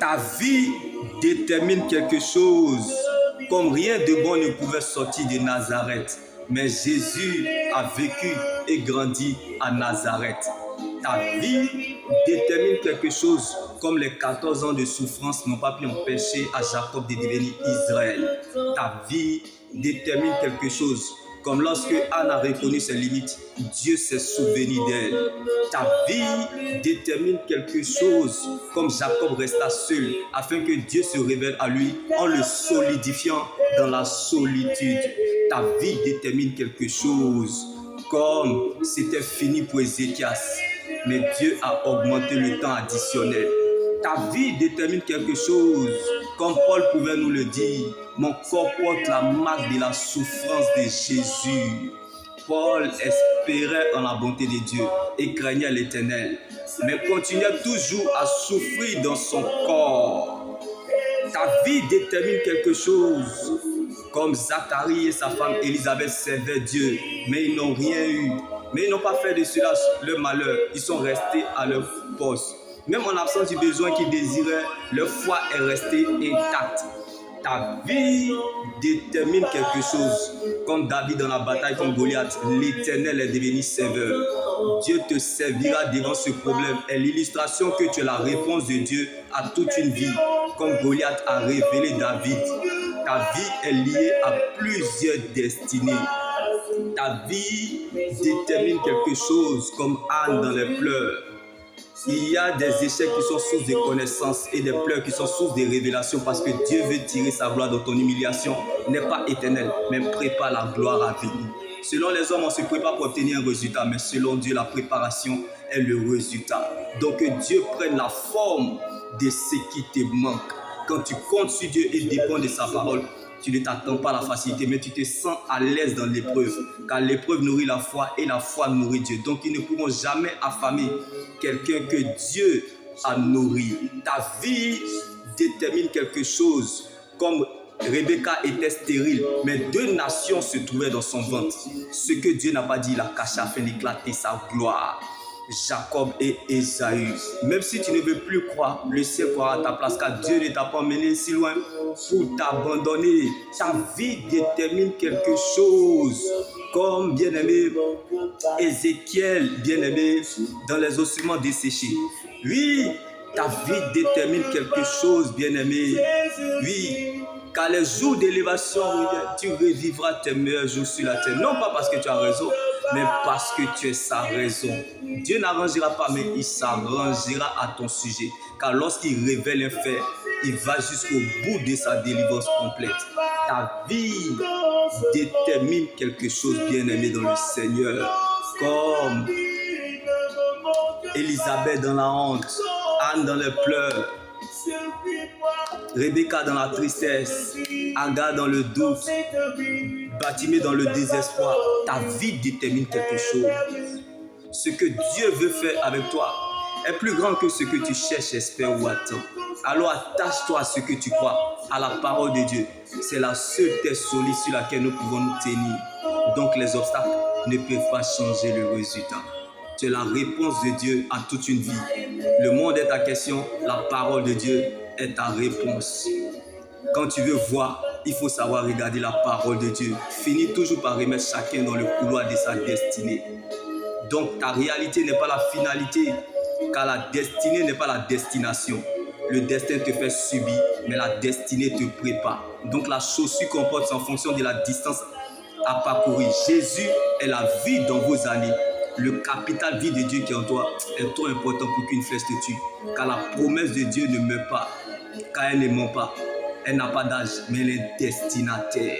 Ta vie détermine quelque chose, comme rien de bon ne pouvait sortir de Nazareth. Mais Jésus a vécu et grandi à Nazareth. Ta vie détermine quelque chose, comme les 14 ans de souffrance n'ont pas pu empêcher à Jacob de devenir Israël. Ta vie détermine quelque chose, comme lorsque Anne a reconnu ses limites, Dieu s'est souvenu d'elle. Ta vie détermine quelque chose, comme Jacob resta seul, afin que Dieu se révèle à lui en le solidifiant dans la solitude. Ta vie détermine quelque chose, comme c'était fini pour Ézéchias, mais Dieu a augmenté le temps additionnel. Ta vie détermine quelque chose, comme Paul pouvait nous le dire. Mon corps porte la marque de la souffrance de Jésus. Paul espérait en la bonté de Dieu et craignait l'Éternel, mais continuait toujours à souffrir dans son corps. Ta vie détermine quelque chose, comme Zacharie et sa femme Élisabeth servaient Dieu, mais ils n'ont rien eu. Mais ils n'ont pas fait de cela leur malheur, ils sont restés à leur poste. Même en absence du besoin qu'ils désiraient, leur foi est restée intacte. Ta vie détermine quelque chose. Comme David dans la bataille contre Goliath, l'Éternel est devenu serveur. Dieu te servira devant ce problème. Et l'illustration que tu es la réponse de Dieu à toute une vie. Comme Goliath a révélé David. Ta vie est liée à plusieurs destinées. Ta vie détermine quelque chose, comme Anne dans les pleurs. Il y a des échecs qui sont source de connaissances et des pleurs qui sont source de révélations, parce que Dieu veut tirer sa gloire dans ton humiliation. N'est pas éternel, mais prépare la gloire à venir. Selon les hommes, on se prépare pour obtenir un résultat, mais selon Dieu, la préparation est le résultat. Donc que Dieu prenne la forme de ce qui te manque. Quand tu comptes sur Dieu et dépends de sa parole, tu ne t'attends pas à la facilité, mais tu te sens à l'aise dans l'épreuve. Car l'épreuve nourrit la foi et la foi nourrit Dieu. Donc ils ne pourront jamais affamer quelqu'un que Dieu a nourri. Ta vie détermine quelque chose. Comme Rebecca était stérile, mais 2 nations se trouvaient dans son ventre. Ce que Dieu n'a pas dit, il a caché afin d'éclater sa gloire. Jacob et Ésaü. Même si tu ne veux plus croire, le ciel croira à ta place, car Dieu ne t'a pas mené si loin pour t'abandonner. Ta vie détermine quelque chose. Comme bien-aimé Ézéchiel, bien-aimé dans les ossements desséchés. Oui, ta vie détermine quelque chose, bien-aimé. Oui, car les jours d'élévation, tu revivras tes meilleurs jours sur la terre. Non pas parce que tu as raison, mais parce que tu es sa raison. Dieu n'arrangera pas, mais il s'arrangera à ton sujet. Car lorsqu'il révèle un fait, il va jusqu'au bout de sa délivrance complète. Ta vie détermine quelque chose, bien-aimé dans le Seigneur. Comme Élisabeth dans la honte, Anne dans les pleurs, Rebecca dans la tristesse, Agar dans le doute, Batimée dans le désespoir. Ta vie détermine quelque chose. Ce que Dieu veut faire avec toi est plus grand que ce que tu cherches, espères ou attends. Alors attache-toi à ce que tu crois, à la parole de Dieu. C'est la seule terre solide sur laquelle nous pouvons nous tenir. Donc les obstacles ne peuvent pas changer le résultat. Tu es la réponse de Dieu à toute une vie. Le monde est ta question, la parole de Dieu est ta réponse. Quand tu veux voir, il faut savoir regarder la parole de Dieu. Finis toujours par remettre chacun dans le couloir de sa destinée. Donc ta réalité n'est pas la finalité, car la destinée n'est pas la destination. Le destin te fait subir, mais la destinée te prépare. Donc la chaussure comporte en fonction de la distance à parcourir. Jésus est la vie dans vos années. Le capital vie de Dieu qui est en toi est trop important pour qu'une flèche te tue. Car la promesse de Dieu ne meurt pas, car elle ne ment pas. Elle n'a pas d'âge, mais elle est destinataire.